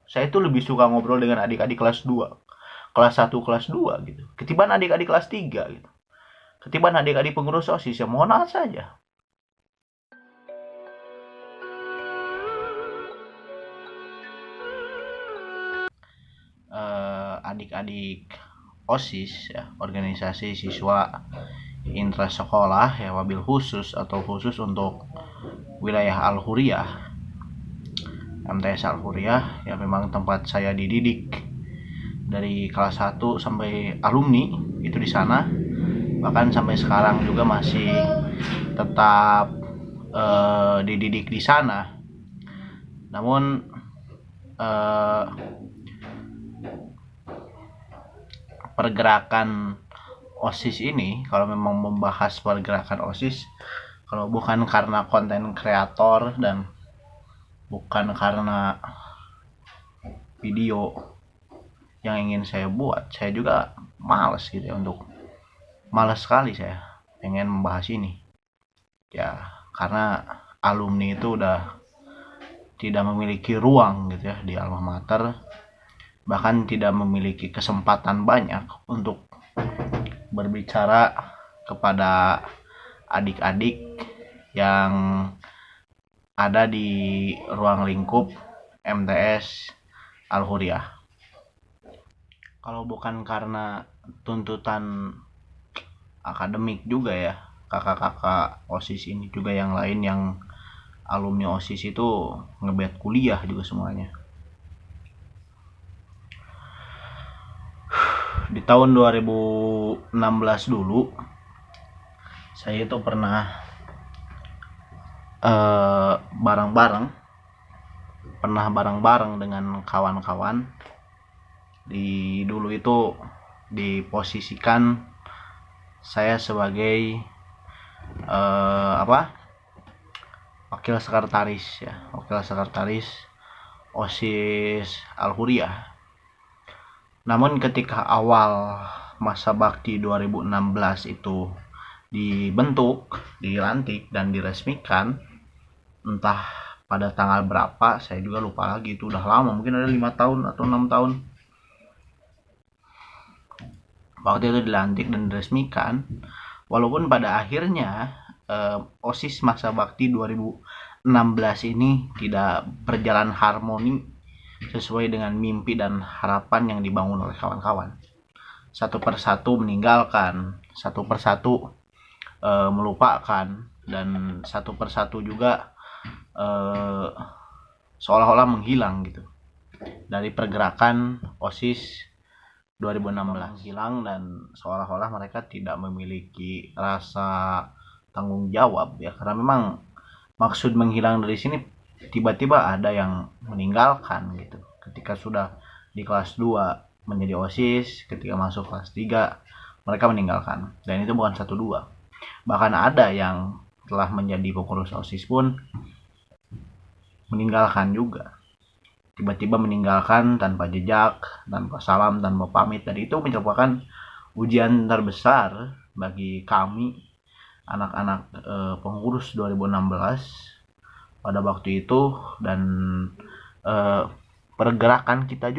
Saya itu lebih suka ngobrol dengan adik-adik kelas 2, kelas 1, kelas 2 gitu. Ketimbang adik-adik kelas 3 gitu. Ketimbang adik-adik pengurus OSIS, ya mohon maaf saja. Adik-adik OSIS ya, organisasi siswa intra sekolah ya, wabil khusus atau khusus untuk wilayah Al-Huriyah, MTS Al-Huriyah ya, memang tempat saya dididik dari kelas 1 sampai alumni itu di sana. Bahkan sampai sekarang juga masih tetap dididik di sana. Namun pergerakan OSIS ini, kalau memang membahas pergerakan OSIS, kalau bukan karena konten kreator dan bukan karena video yang ingin saya buat, saya juga males gitu ya, males sekali saya pengen membahas ini ya, karena alumni itu udah tidak memiliki ruang gitu ya di alma mater, bahkan tidak memiliki kesempatan banyak untuk berbicara kepada adik-adik yang ada di ruang lingkup MTS Al-Huriyah. Kalau bukan karena tuntutan akademik juga ya, kakak-kakak OSIS ini juga yang lain yang alumni OSIS itu ngebet kuliah juga semuanya. Di tahun 2016 dulu saya itu pernah bareng-bareng dengan kawan-kawan. Dulu itu diposisikan saya sebagai wakil sekretaris OSIS Al-Huriyah. Namun ketika awal masa bakti 2016 itu dibentuk, dilantik dan diresmikan, entah pada tanggal berapa saya juga lupa lagi, itu udah lama, mungkin ada 5 tahun atau 6 tahun. Waktu itu dilantik dan diresmikan, walaupun pada akhirnya OSIS masa bakti 2016 ini tidak berjalan harmoni sesuai dengan mimpi dan harapan yang dibangun oleh kawan-kawan. Satu persatu meninggalkan, satu persatu melupakan, dan satu persatu juga seolah-olah menghilang gitu dari pergerakan OSIS 2016, hilang, dan seolah-olah mereka tidak memiliki rasa tanggung jawab ya, karena memang maksud menghilang dari sini tiba-tiba ada yang meninggalkan gitu. Ketika sudah di kelas 2 menjadi OSIS, ketika masuk kelas 3 mereka meninggalkan, dan itu bukan 1-2, bahkan ada yang telah menjadi pengurus OSIS pun meninggalkan juga. Tiba-tiba meninggalkan tanpa jejak, tanpa salam, tanpa pamit. Dan itu merupakan ujian terbesar bagi kami anak-anak pengurus 2016 pada waktu itu. Dan pergerakan kita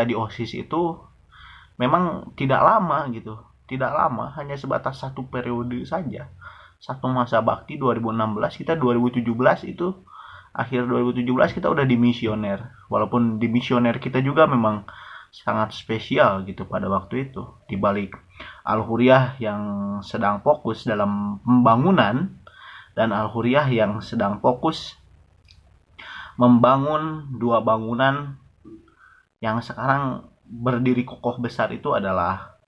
di OSIS itu memang tidak lama gitu, hanya sebatas satu periode saja, satu masa bakti 2016. Kita 2017 itu, akhir 2017 kita udah di misioner. Walaupun di misioner kita juga memang sangat spesial gitu pada waktu itu. Di balik Al-Huriyah yang sedang fokus dalam pembangunan, dan Al-Huriyah yang sedang fokus membangun 2 bangunan yang sekarang berdiri kokoh besar, itu adalah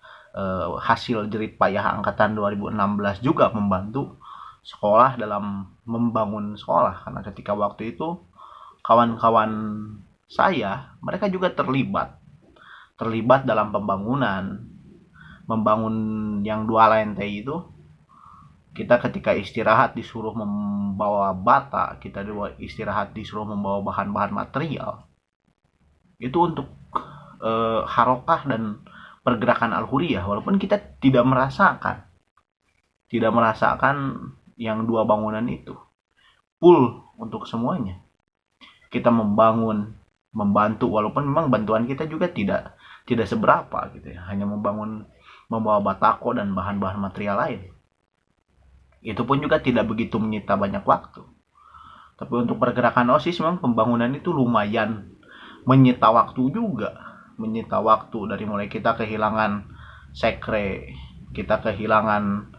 hasil jerih payah angkatan 2016 juga membantu sekolah dalam membangun sekolah. Karena ketika waktu itu kawan-kawan saya, mereka juga terlibat dalam membangun yang 2 lantai itu. Kita ketika istirahat disuruh membawa bata, kita istirahat disuruh membawa bahan-bahan material, itu untuk harokah dan pergerakan Al-Huriyah. Walaupun kita tidak merasakan yang 2 bangunan itu full untuk semuanya. kita membantu, walaupun memang bantuan kita juga tidak seberapa gitu ya, hanya membawa batako dan bahan-bahan material lain. Itu pun juga tidak begitu menyita banyak waktu. Tapi untuk pergerakan OSIS memang pembangunan itu lumayan menyita waktu juga. Menyita waktu dari mulai kita kehilangan sekre, kita kehilangan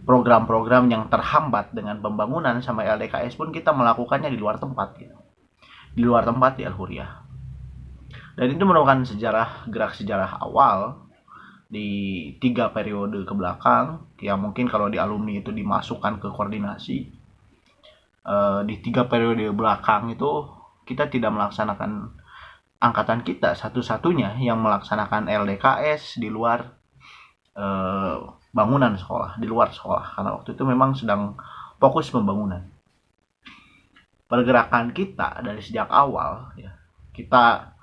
program-program yang terhambat dengan pembangunan, sama LDKS pun kita melakukannya di luar tempat gitu. Di luar tempat di Al-Huriyah. Dan itu merupakan gerak sejarah awal di 3 periode ke belakang, yang mungkin kalau di alumni itu dimasukkan ke koordinasi. Di 3 periode belakang itu kita tidak melaksanakan, angkatan kita satu-satunya yang melaksanakan LDKS di luar bangunan sekolah, di luar sekolah, karena waktu itu memang sedang fokus pembangunan. Pergerakan kita dari sejak awal ya, kita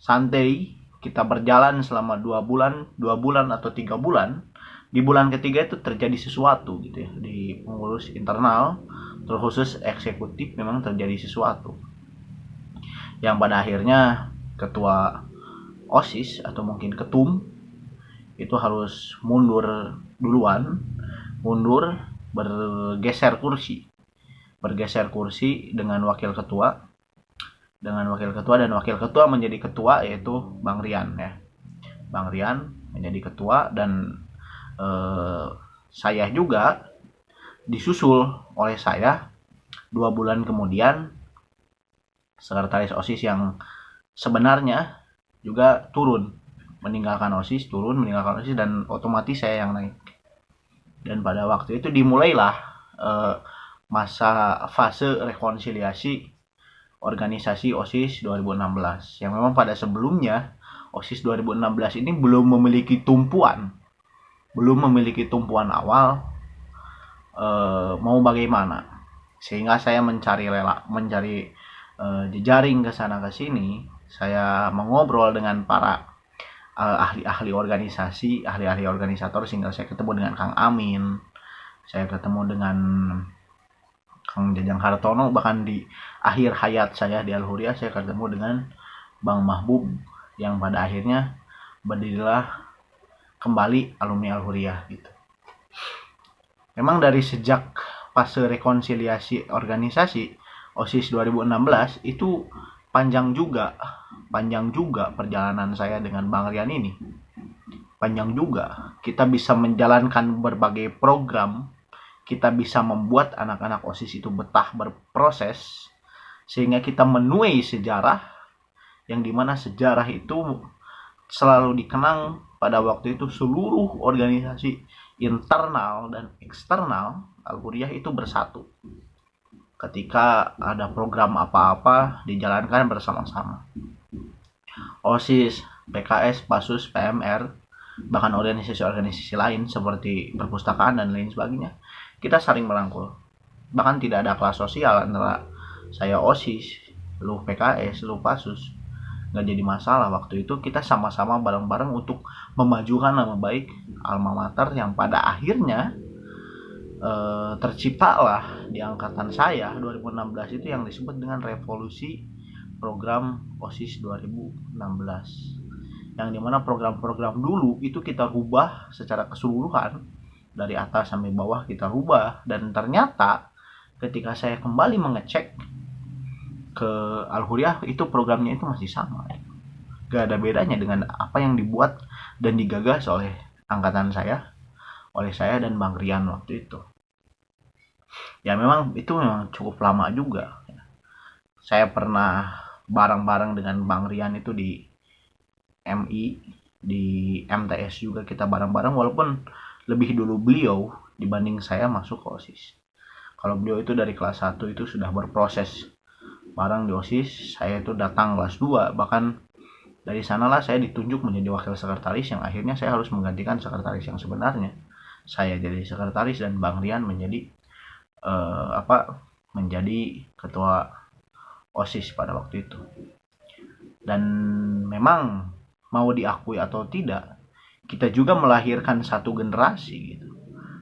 santai, kita berjalan selama 2 bulan atau 3 bulan. Di bulan ketiga itu terjadi sesuatu gitu ya, di pengurus internal terkhusus eksekutif memang terjadi sesuatu yang pada akhirnya ketua OSIS atau mungkin ketum itu harus mundur duluan, bergeser kursi dengan wakil ketua, dan wakil ketua menjadi ketua, yaitu Bang Rian ya. Bang Rian menjadi ketua, dan saya juga disusul oleh saya 2 bulan kemudian. Sekretaris OSIS yang sebenarnya juga meninggalkan OSIS, dan otomatis saya yang naik. Dan pada waktu itu dimulailah fase rekonsiliasi organisasi OSIS 2016, yang memang pada sebelumnya OSIS 2016 ini belum memiliki tumpuan awal mau bagaimana, sehingga saya mencari jejaring ke sana ke sini. Saya mengobrol dengan para ahli-ahli organisator, sehingga saya ketemu dengan Kang Amin, saya ketemu dengan Kang Jajang Hartono, bahkan di akhir hayat saya di Al-Huriyah saya ketemu dengan Bang Mahbub, yang pada akhirnya berdirilah kembali alumni Al-Huriyah gitu. Memang dari sejak fase rekonsiliasi organisasi OSIS 2016 itu panjang juga perjalanan saya dengan Bang Rian ini. Panjang juga. Kita bisa menjalankan berbagai program, kita bisa membuat anak-anak OSIS itu betah berproses, sehingga kita menuai sejarah, yang dimana sejarah itu selalu dikenang pada waktu itu seluruh organisasi internal dan eksternal Al-Huriyah itu bersatu. Ketika ada program apa-apa dijalankan bersama-sama. OSIS, PKS, PASUS, PMR, bahkan organisasi-organisasi lain seperti perpustakaan dan lain sebagainya, kita saling merangkul. Bahkan tidak ada kelas sosial antara saya OSIS, lu PKS, lu PASUS. Nggak jadi masalah. Waktu itu kita sama-sama bareng-bareng untuk memajukan nama baik alma mater, yang pada akhirnya terciptalah di angkatan saya 2016 itu yang disebut dengan revolusi program OSIS 2016, yang dimana program-program dulu itu kita rubah secara keseluruhan dari atas sampai bawah, kita rubah. Dan ternyata ketika saya kembali mengecek ke Al-Huriyah, itu programnya itu masih sama, gak ada bedanya dengan apa yang dibuat dan digagas oleh angkatan saya, oleh saya dan Bang Rian waktu itu. Ya memang itu memang cukup lama juga. Saya pernah bareng-bareng dengan Bang Rian itu di MI, di MTS juga kita bareng-bareng, walaupun lebih dulu beliau dibanding saya masuk ke OSIS. Kalau beliau itu dari kelas 1 itu sudah berproses bareng di OSIS, saya itu datang kelas 2, bahkan dari sanalah saya ditunjuk menjadi wakil sekretaris, yang akhirnya saya harus menggantikan sekretaris yang sebenarnya. Saya jadi sekretaris dan Bang Rian menjadi menjadi ketua OSIS pada waktu itu. Dan memang mau diakui atau tidak, kita juga melahirkan satu generasi gitu.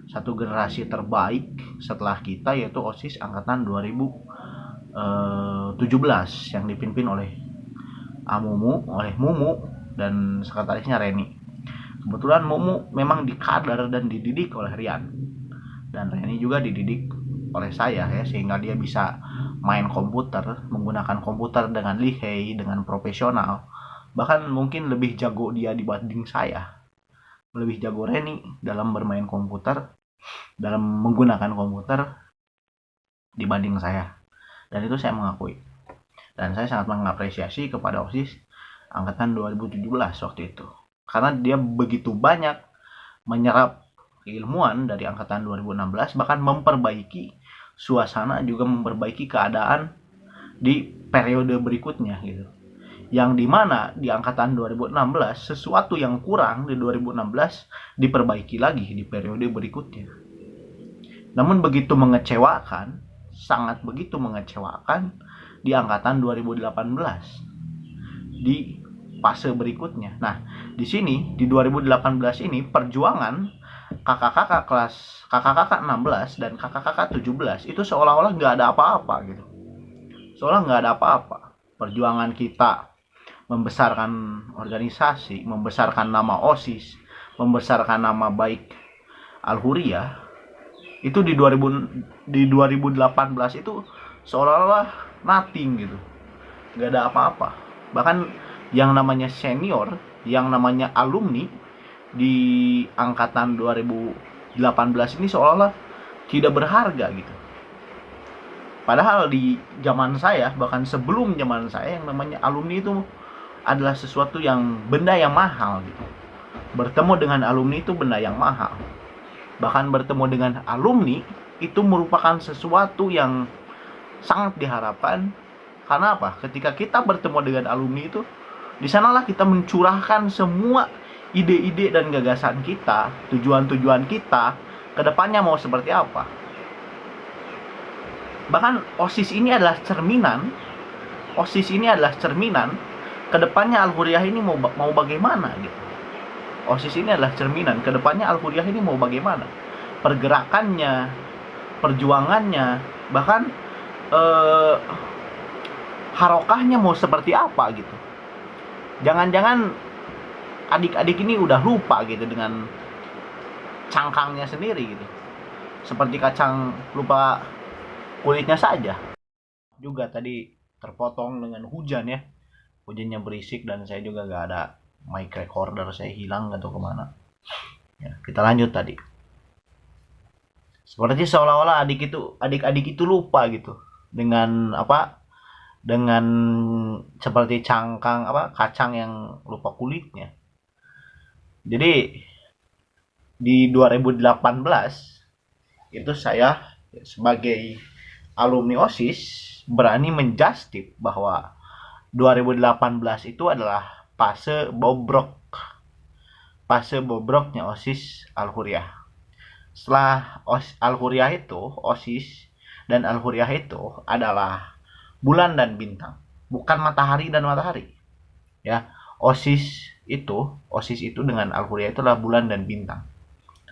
Satu generasi terbaik setelah kita, yaitu OSIS angkatan 2016 17 yang dipimpin oleh Mumu dan sekretarisnya Reni. Kebetulan Mumu memang dikader dan dididik oleh Rian, dan Reni juga dididik oleh saya ya, sehingga dia bisa main komputer, menggunakan komputer dengan lihai, dengan profesional. Bahkan mungkin lebih jago dia dibanding saya. Lebih jago Reni dalam bermain komputer, dalam menggunakan komputer dibanding saya. Dan itu saya mengakui. Dan saya sangat mengapresiasi kepada OSIS angkatan 2017 waktu itu. Karena dia begitu banyak menyerap keilmuan dari angkatan 2016, bahkan memperbaiki suasana, juga memperbaiki keadaan di periode berikutnya gitu. Yang dimana di angkatan 2016 sesuatu yang kurang di 2016 diperbaiki lagi di periode berikutnya. Namun begitu mengecewakan, sangat begitu mengecewakan di angkatan 2018 di fase berikutnya. Nah, di sini di 2018 ini perjuangan kakak-kakak 16 dan kakak-kakak 17 itu seolah-olah nggak ada apa-apa gitu. Seolah nggak ada apa-apa. Perjuangan kita membesarkan organisasi, membesarkan nama OSIS, membesarkan nama baik Al-Huriyah itu di 2018 itu seolah-olah nothing gitu, nggak ada apa-apa. Bahkan yang namanya senior, yang namanya alumni di angkatan 2018 ini seolah-olah tidak berharga gitu. Padahal di zaman saya, bahkan sebelum zaman saya, yang namanya alumni itu adalah sesuatu yang benda yang mahal gitu. Bertemu dengan alumni itu benda yang mahal. Bahkan bertemu dengan alumni itu merupakan sesuatu yang sangat diharapkan. Karena apa? Ketika kita bertemu dengan alumni itu, di sanalah kita mencurahkan semua ide-ide dan gagasan kita, tujuan-tujuan kita, kedepannya mau seperti apa. Bahkan OSIS ini adalah cerminan, kedepannya Al-Huriyah ini mau bagaimana gitu. OSIS ini adalah cerminan, kedepannya Al-Huriyah ini mau bagaimana. Pergerakannya, perjuangannya, bahkan harokahnya mau seperti apa gitu. Jangan-jangan adik-adik ini udah lupa gitu dengan cangkangnya sendiri gitu. Seperti kacang lupa kulitnya saja. Juga tadi terpotong dengan hujan ya. Hujannya berisik dan saya juga gak ada mic recorder, saya hilang atau kemana. Ya, kita lanjut tadi. Seperti seolah-olah adik-adik itu lupa gitu dengan apa? Dengan seperti kacang yang lupa kulitnya. Jadi di 2018 itu saya sebagai alumni OSIS berani menjustip bahwa 2018 itu adalah fase bobroknya OSIS Al-Huriyah. Setelah Al-Huriyah itu, OSIS dan Al-Huriyah itu adalah bulan dan bintang, bukan matahari dan matahari. Ya, OSIS itu dengan Al-Huriyah itu adalah bulan dan bintang.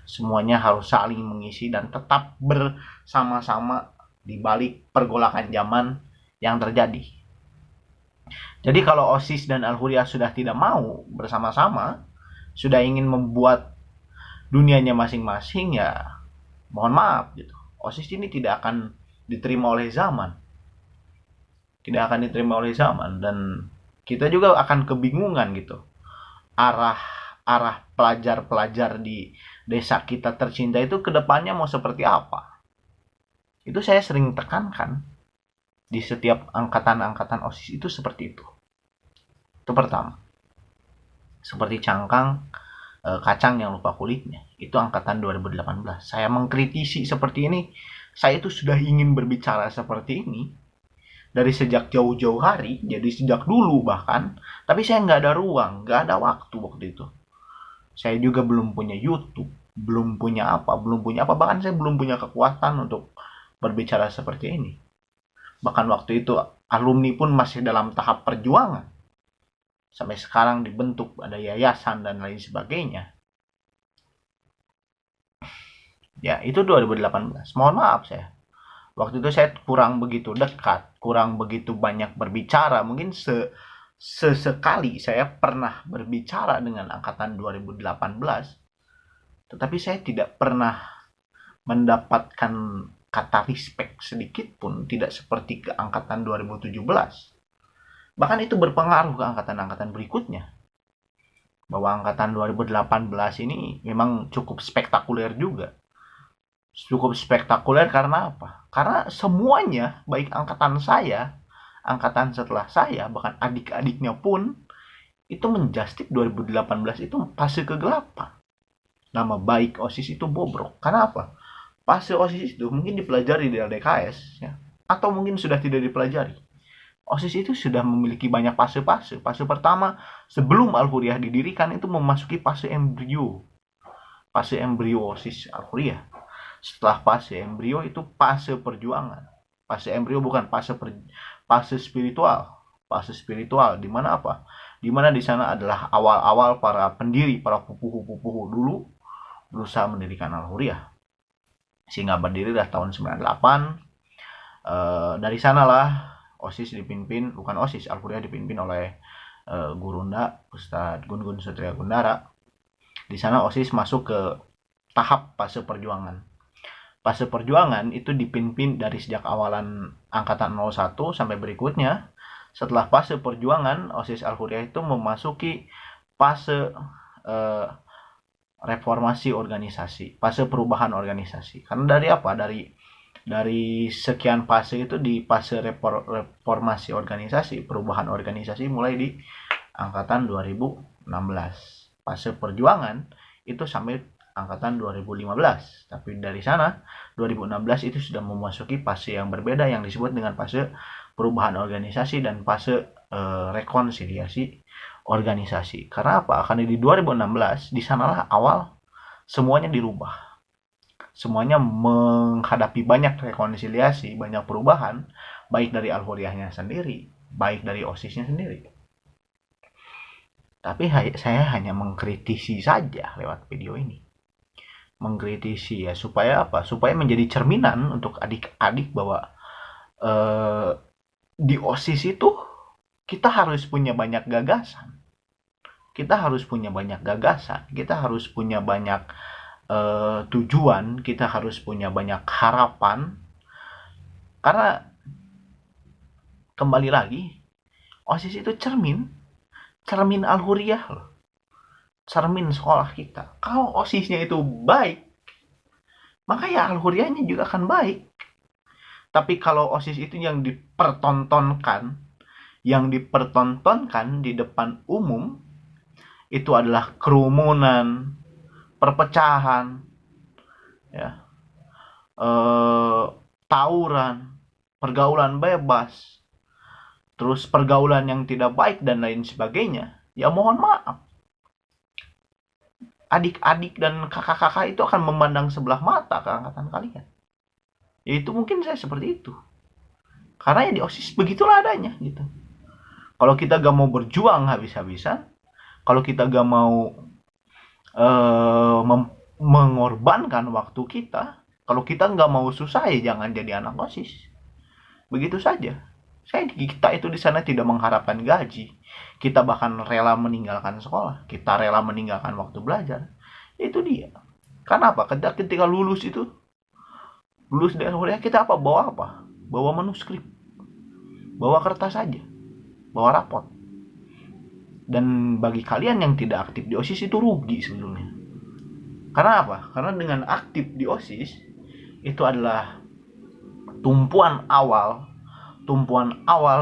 Semuanya harus saling mengisi dan tetap bersama-sama di balik pergolakan zaman yang terjadi. Jadi kalau OSIS dan Al-Huriyah sudah tidak mau bersama-sama, sudah ingin membuat dunianya masing-masing, ya mohon maaf gitu. OSIS ini tidak akan diterima oleh zaman. Dan kita juga akan kebingungan gitu. Arah pelajar-pelajar di desa kita tercinta itu kedepannya mau seperti apa. Itu saya sering tekankan di setiap angkatan OSIS itu seperti itu. Itu pertama. Seperti kacang yang lupa kulitnya. Itu angkatan 2018. Saya mengkritisi seperti ini. Saya itu sudah ingin berbicara seperti ini dari sejak jauh-jauh hari, jadi sejak dulu bahkan. Tapi saya nggak ada ruang, nggak ada waktu itu. Saya juga belum punya YouTube, belum punya apa, bahkan saya belum punya kekuatan untuk berbicara seperti ini. Bahkan waktu itu alumni pun masih dalam tahap perjuangan. Sampai sekarang dibentuk, ada yayasan dan lain sebagainya. Ya, itu 2018. Mohon maaf saya. Waktu itu saya kurang begitu dekat, kurang begitu banyak berbicara. Mungkin sesekali saya pernah berbicara dengan angkatan 2018, tetapi saya tidak pernah mendapatkan kata respect sedikit pun, tidak seperti ke angkatan 2017. Bahkan itu berpengaruh ke angkatan-angkatan berikutnya. Bahwa angkatan 2018 ini memang cukup spektakuler juga. Cukup spektakuler karena apa? Karena semuanya, baik angkatan saya, angkatan setelah saya, bahkan adik-adiknya pun, itu menjustif 2018 itu fase kegelapan. Nama baik OSIS itu bobrok. Karena apa? Fase OSIS itu mungkin dipelajari di LDKS, ya, atau mungkin sudah tidak dipelajari. OSIS itu sudah memiliki banyak fase-fase. Fase pertama, sebelum Al-Huriyah didirikan, itu memasuki fase embrio. Fase embrio OSIS Al-Huriyah. Setelah fase embrio itu fase perjuangan. Fase embrio bukan fase spiritual. Fase spiritual di mana apa? Di mana di sana adalah awal-awal para pendiri, para pupuhu-pupuhu dulu berusaha mendirikan Al-Huriyah. Sehingga berdirilah tahun 98. Dari sanalah OSIS dipimpin, bukan OSIS, Al-Huriyah dipimpin oleh Gurunda, Ustadz Gun-Gun Satria Gundara. Di sana OSIS masuk ke tahap fase perjuangan. Fase perjuangan itu dipimpin dari sejak awalan angkatan 01 sampai berikutnya. Setelah fase perjuangan, OSIS Al-Huriyah itu memasuki fase reformasi organisasi, fase perubahan organisasi. Karena dari apa? Dari sekian fase itu, di fase reformasi organisasi, perubahan organisasi mulai di angkatan 2016. Fase perjuangan itu sampai angkatan 2015. Tapi dari sana 2016 itu sudah memasuki fase yang berbeda yang disebut dengan fase perubahan organisasi dan fase rekonsiliasi organisasi. Karena apa? Karena di 2016 di sanalah awal semuanya dirubah. Semuanya menghadapi banyak rekonsiliasi, banyak perubahan, baik dari Al-Huriyahnya sendiri, baik dari OSISnya sendiri. Tapi saya hanya mengkritisi saja lewat video ini. Mengkritisi ya, supaya apa? Supaya menjadi cerminan untuk adik-adik bahwa di OSIS itu kita harus punya banyak gagasan. Kita harus punya banyak gagasan. Kita harus punya banyak tujuan. Kita harus punya banyak harapan. Karena kembali lagi, OSIS itu cermin Al-Huriyah loh. Cermin sekolah kita. Kalau OSISnya itu baik, maka ya Al-Huriyahnya juga akan baik. Tapi kalau OSIS itu yang dipertontonkan di depan umum, itu adalah kerumunan, perpecahan, ya, tawuran, pergaulan bebas, terus pergaulan yang tidak baik dan lain sebagainya, ya mohon maaf, adik-adik dan kakak-kakak itu akan memandang sebelah mata ke angkatan kalian. Ya itu mungkin saya seperti itu. Karena ya di OSIS begitulah adanya gitu. Kalau kita gak mau berjuang habis-habisan, kalau kita gak mau mengorbankan waktu kita, kalau kita gak mau susah, ya jangan jadi anak OSIS. Begitu saja. Kita itu di sana tidak mengharapkan gaji. Kita bahkan rela meninggalkan sekolah. Kita rela meninggalkan waktu belajar. Itu dia. Karena apa? Ketika lulus dari Al-Huriyah, kita apa? Bawa apa? Bawa manuskrip. Bawa kertas saja. Bawa rapot. Dan bagi kalian yang tidak aktif di OSIS itu rugi sebetulnya. Karena apa? Karena dengan aktif di OSIS itu adalah tumpuan awal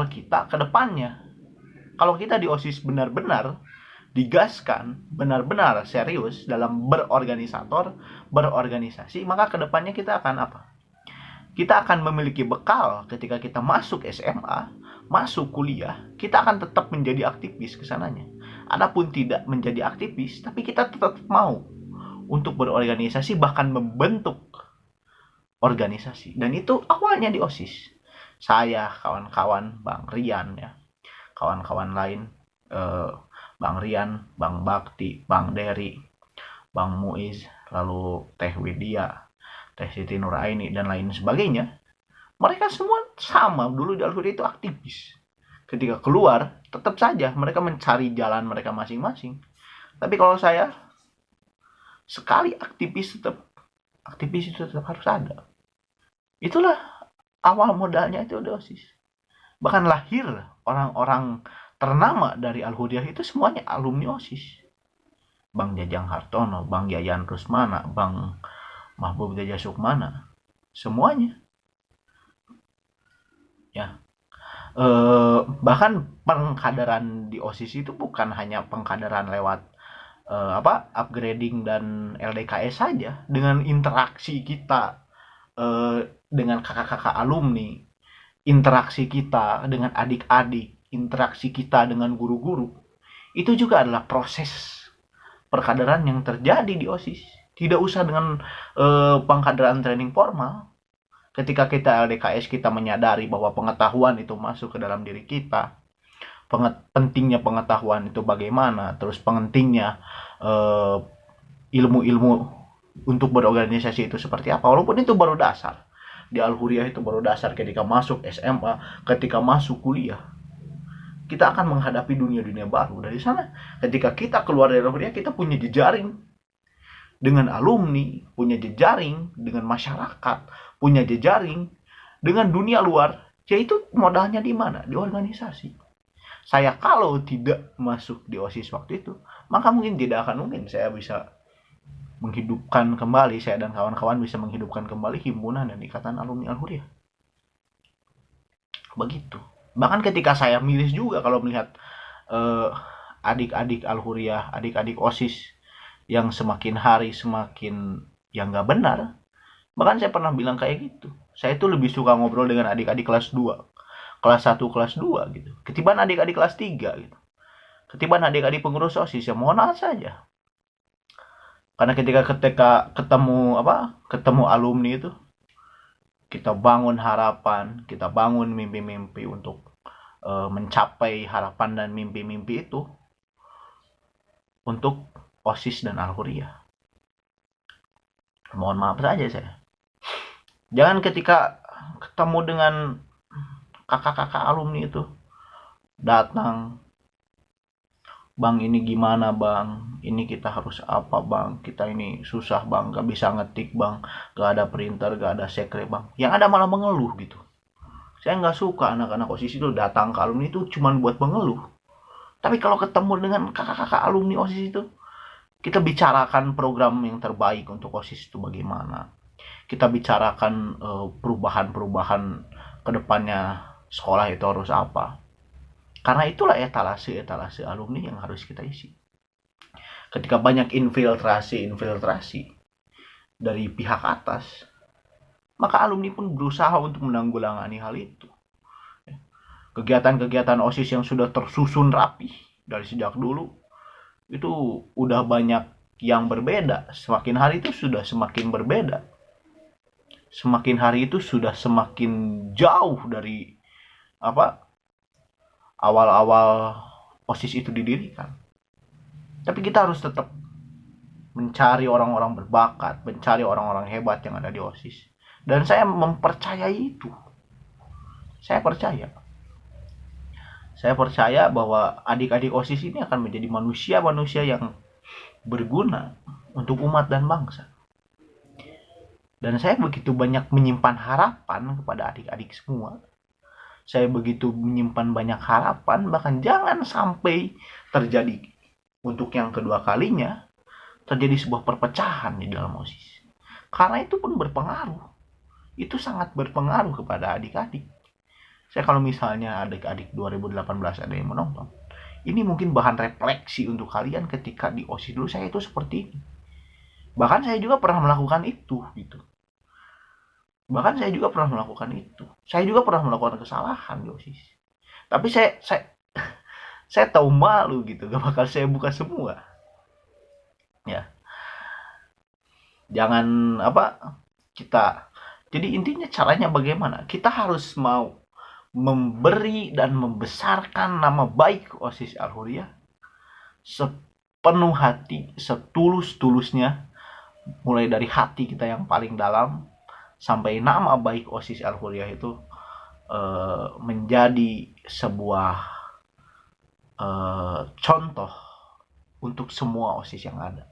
kita ke depannya. Kalau kita di OSIS benar-benar digaskan, benar-benar serius dalam berorganisasi, maka ke depannya kita akan apa? Kita akan memiliki bekal ketika kita masuk SMA, masuk kuliah, kita akan tetap menjadi aktivis kesananya. Adapun tidak menjadi aktivis, tapi kita tetap mau untuk berorganisasi, bahkan membentuk organisasi. Dan itu awalnya di OSIS. Saya, kawan-kawan, Bang Rian, ya, kawan-kawan lain, Bang Rian, Bang Bakti, Bang Dery, Bang Muiz, lalu Teh Widya, Teh Siti Nuraini, dan lain sebagainya, Mereka semua sama, dulu di Al-Huria itu aktivis. Ketika keluar, tetap saja mereka mencari jalan mereka masing-masing. Tapi kalau saya, sekali aktivis itu tetap harus ada. Itulah awal modalnya itu di OSIS. Bahkan lahir orang-orang ternama dari Al-Hudiyah itu semuanya alumni OSIS. Bang Jajang Hartono, Bang Yayan Rusmana, Bang Mahbub Jaja Sukmana, semuanya. Ya, bahkan pengkaderan di OSIS itu bukan hanya pengkaderan lewat upgrading dan LDKS saja, dengan interaksi kita dengan kakak-kakak alumni, interaksi kita dengan adik-adik, interaksi kita dengan guru-guru, itu juga adalah proses perkaderan yang terjadi di OSIS. Tidak usah dengan pengkaderan training formal. Ketika kita LDKS, kita menyadari bahwa pengetahuan itu masuk ke dalam diri kita. Pentingnya pengetahuan itu bagaimana, terus pentingnya ilmu-ilmu untuk berorganisasi itu seperti apa. Walaupun itu baru dasar. Di Al-Huriyah itu baru dasar. Ketika masuk SMA, ketika masuk kuliah, kita akan menghadapi dunia-dunia baru. Dari sana, ketika kita keluar dari Al-Huriyah, kita punya jejaring dengan alumni, punya jejaring dengan masyarakat, punya jejaring dengan dunia luar. Yaitu modalnya di mana? Di organisasi. Saya kalau tidak masuk di OSIS waktu itu, maka mungkin tidak akan mungkin saya bisa menghidupkan kembali, saya dan kawan-kawan bisa menghidupkan kembali himpunan dan ikatan alumni Al-Huriyah. Begitu. Bahkan ketika saya miris juga kalau melihat adik-adik Al-Huriyah, adik-adik OSIS yang semakin hari semakin yang nggak benar. Bahkan saya pernah bilang kayak gitu. Saya itu lebih suka ngobrol dengan adik-adik kelas 2, kelas 1, kelas 2 gitu. Ketimbang adik-adik kelas 3 gitu. Ketimbang adik-adik pengurus OSIS, ya mohon maaf saja. Karena ketika ketemu alumni itu, kita bangun harapan, kita bangun mimpi-mimpi untuk mencapai harapan dan mimpi-mimpi itu untuk OSIS dan Al-Huriyah. Mohon maaf saja saya. Jangan ketika ketemu dengan kakak-kakak alumni itu datang, bang ini gimana bang, ini kita harus apa bang, kita ini susah bang, gak bisa ngetik bang, gak ada printer, gak ada sekre bang. Yang ada malah mengeluh gitu. Saya gak suka anak-anak OSIS itu datang ke alumni itu cuma buat mengeluh. Tapi kalau ketemu dengan kakak-kakak alumni OSIS itu, kita bicarakan program yang terbaik untuk OSIS itu bagaimana. Kita bicarakan perubahan-perubahan kedepannya sekolah itu harus apa. Karena itulah etalase alumni yang harus kita isi. Ketika banyak infiltrasi dari pihak atas, maka alumni pun berusaha untuk menanggulangi hal itu. Kegiatan-kegiatan OSIS yang sudah tersusun rapi dari sejak dulu, itu udah banyak yang berbeda. Semakin hari itu sudah semakin berbeda. Semakin hari itu sudah semakin jauh dari awal-awal OSIS itu didirikan. Tapi kita harus tetap mencari orang-orang berbakat, mencari orang-orang hebat yang ada di OSIS. Dan saya mempercayai itu. Saya percaya bahwa adik-adik OSIS ini akan menjadi manusia-manusia yang berguna untuk umat dan bangsa. Dan saya begitu banyak menyimpan harapan kepada adik-adik semua. Saya begitu menyimpan banyak harapan, bahkan jangan sampai terjadi untuk yang kedua kalinya terjadi sebuah perpecahan di dalam OSIS. Karena itu pun berpengaruh. Itu sangat berpengaruh kepada adik-adik. Saya kalau misalnya adik-adik 2018 ada yang menonton, ini mungkin bahan refleksi untuk kalian ketika di OSIS dulu saya itu seperti ini. Bahkan saya juga pernah melakukan itu gitu. Saya juga pernah melakukan kesalahan di OSIS. Tapi saya tahu malu gitu, gak bakal saya buka semua. Ya. Jangan kita. Jadi intinya caranya bagaimana? Kita harus mau memberi dan membesarkan nama baik OSIS Al-Huriyah sepenuh hati, setulus-tulusnya, mulai dari hati kita yang paling dalam sampai nama baik OSIS Al-Hurriyah itu menjadi sebuah contoh untuk semua OSIS yang ada.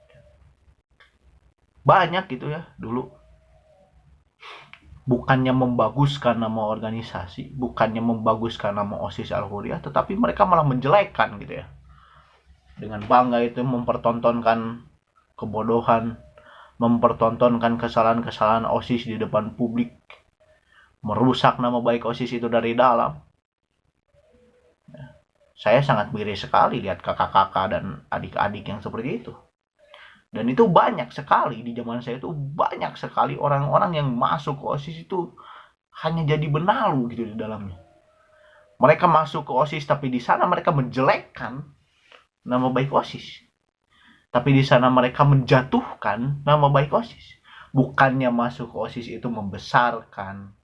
Banyak gitu ya dulu, bukannya membaguskan nama organisasi, bukannya membaguskan nama OSIS Al-Hurriyah, tetapi mereka malah menjelekkan gitu ya. Dengan bangga itu mempertontonkan kebodohan, mempertontonkan kesalahan-kesalahan OSIS di depan publik, merusak nama baik OSIS itu dari dalam. Saya sangat miris sekali lihat kakak-kakak dan adik-adik yang seperti itu. Dan itu banyak sekali di zaman saya, itu banyak sekali orang-orang yang masuk ke OSIS itu hanya jadi benalu gitu di dalamnya. Mereka masuk ke OSIS tapi di sana mereka menjelekkan nama baik OSIS. Tapi di sana mereka menjatuhkan nama baik OSIS. Bukannya masuk ke OSIS itu membesarkan,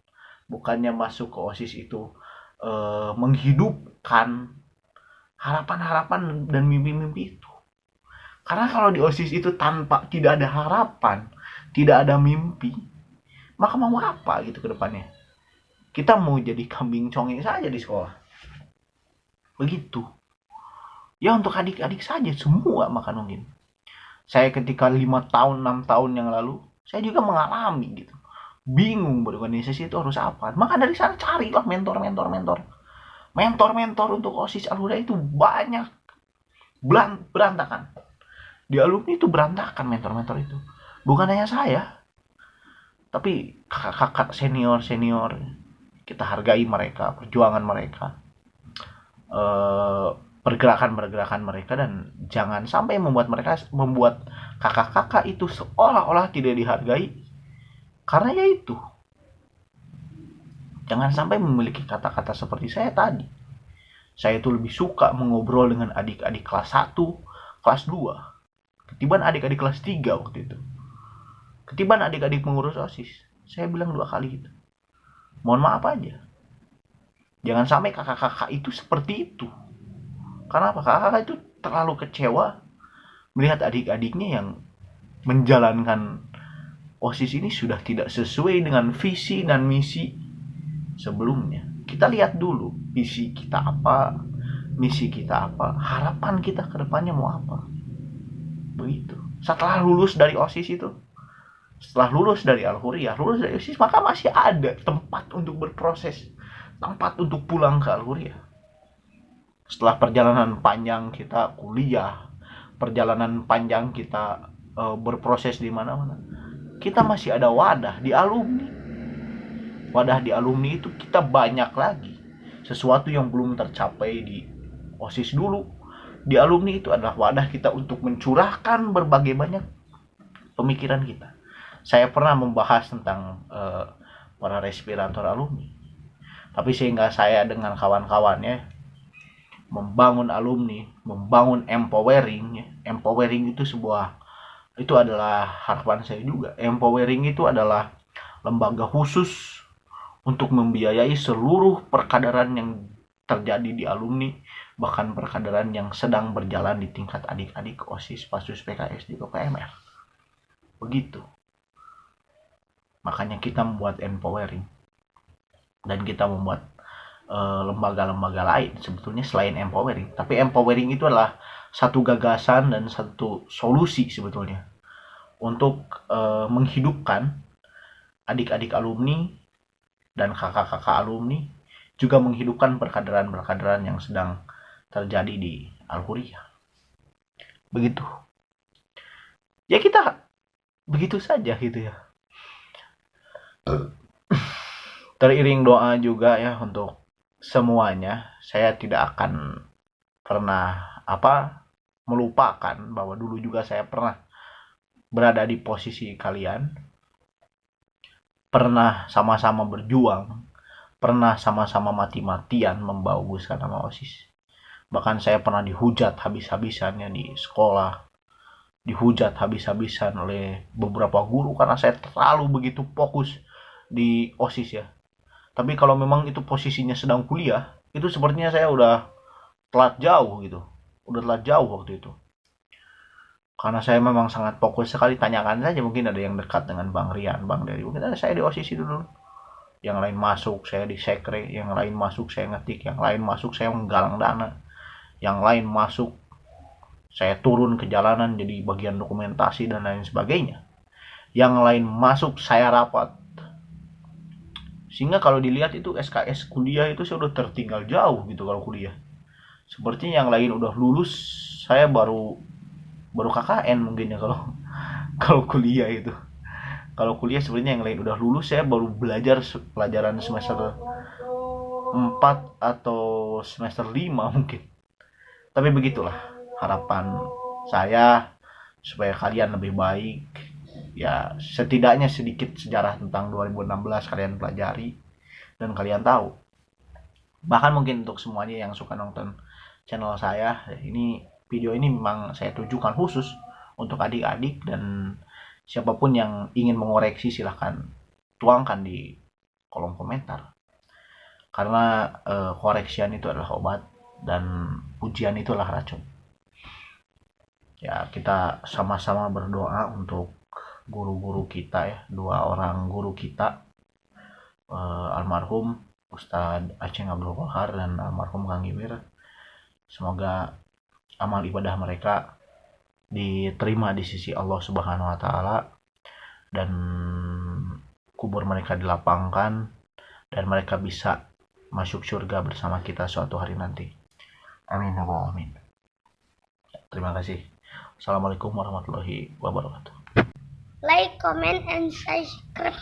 bukannya masuk ke OSIS itu menghidupkan harapan-harapan dan mimpi-mimpi itu. Karena kalau di OSIS itu tidak ada harapan, tidak ada mimpi, maka mau apa gitu ke depannya? Kita mau jadi kambing congeng saja di sekolah. Begitu. Ya untuk adik-adik saja semua maka mungkin. Saya ketika 5 tahun, 6 tahun yang lalu, saya juga mengalami gitu. Bingung berorganisasi itu harus apa. Maka dari sana carilah mentor-mentor. Mentor-mentor untuk OSIS Al-Hurriyah itu banyak. Berantakan. Di alumni itu berantakan mentor-mentor itu. Bukan hanya saya, tapi kakak-kakak senior, kita hargai mereka, perjuangan mereka, pergerakan-pergerakan mereka, dan jangan sampai membuat kakak-kakak itu seolah-olah tidak dihargai. Karena ya itu, jangan sampai memiliki kata-kata seperti saya tadi. Saya itu lebih suka mengobrol dengan adik-adik kelas 1, kelas 2, ketiban adik-adik kelas 3 waktu itu. Ketiban adik-adik pengurus OSIS. Saya bilang 2 kali gitu. Mohon maaf aja. Jangan sampai kakak-kakak itu seperti itu. Karena apa? Kakak-kakak itu terlalu kecewa melihat adik-adiknya yang menjalankan OSIS ini sudah tidak sesuai dengan visi dan misi sebelumnya. Kita lihat dulu visi kita apa, misi kita apa, harapan kita ke depannya mau apa. Begitu. Setelah lulus dari OSIS itu, setelah lulus dari Al-Hurriyah, lulus dari OSIS, maka masih ada tempat untuk berproses, tempat untuk pulang ke Al-Hurriyah. Setelah perjalanan panjang kita kuliah, perjalanan panjang kita berproses di mana-mana, kita masih ada wadah di alumni. Wadah di alumni itu kita banyak lagi. Sesuatu yang belum tercapai di OSIS dulu, di alumni itu adalah wadah kita untuk mencurahkan berbagai banyak pemikiran kita. Saya pernah membahas tentang para respirator alumni. Tapi sehingga saya dengan kawan-kawannya membangun alumni, membangun empowering. Empowering itu adalah harapan saya juga. Empowering itu adalah lembaga khusus untuk membiayai seluruh perkaderan yang terjadi di alumni, bahkan perkaderan yang sedang berjalan di tingkat adik-adik OSIS, PASUS, PKS, juga PMR. Begitu. Makanya kita membuat empowering. Dan kita membuat lembaga-lembaga lain sebetulnya selain empowering. Tapi empowering itu adalah satu gagasan dan satu solusi sebetulnya untuk menghidupkan adik-adik alumni dan kakak-kakak alumni, juga menghidupkan perkaderan-perkaderan yang sedang terjadi di Al-Hurriyah. Begitu. Ya kita begitu saja gitu ya. Teriring doa juga ya untuk semuanya. Saya tidak akan pernah melupakan bahwa dulu juga saya pernah berada di posisi kalian. Pernah sama-sama berjuang, pernah sama-sama mati-matian membaguskan nama OSIS. Bahkan saya pernah dihujat habis-habisannya di sekolah, dihujat habis-habisan oleh beberapa guru karena saya terlalu begitu fokus di OSIS ya. Tapi kalau memang itu posisinya sedang kuliah, itu sepertinya saya udah telat jauh gitu. Udah telat jauh waktu itu. Karena saya memang sangat fokus sekali, tanyakan saja, mungkin ada yang dekat dengan Bang Rian, Bang Dery, mungkin ada saya di OSIS dulu. Yang lain masuk saya di sekre, yang lain masuk saya ngetik, yang lain masuk saya menggalang dana, yang lain masuk saya turun ke jalanan jadi bagian dokumentasi dan lain sebagainya. Yang lain masuk saya rapat. Sehingga kalau dilihat itu SKS kuliah itu saya udah tertinggal jauh gitu kalau kuliah. Sepertinya yang lain udah lulus, saya baru baru KKN mungkin ya kalau kalau kuliah itu. Kalau kuliah sebenarnya yang lain udah lulus, saya baru belajar pelajaran semester 4 atau semester 5 mungkin. Tapi begitulah harapan saya supaya kalian lebih baik. Ya, setidaknya sedikit sejarah tentang 2016 kalian pelajari dan kalian tahu. Bahkan mungkin untuk semuanya yang suka nonton channel saya, ini video ini memang saya tujukan khusus untuk adik-adik, dan siapapun yang ingin mengoreksi silahkan tuangkan di kolom komentar. Karena koreksian itu adalah obat dan pujian itulah racun. Ya, kita sama-sama berdoa untuk guru-guru kita ya, dua orang guru kita, almarhum Ustadz Aceh Abdul Qahar dan almarhum Kang Iwir. Semoga amal ibadah mereka diterima di sisi Allah Subhanahu wa taala dan kubur mereka dilapangkan dan mereka bisa masuk surga bersama kita suatu hari nanti. Amin ya Allah, amin. Terima kasih. Assalamualaikum warahmatullahi wabarakatuh. Like, comment, and subscribe.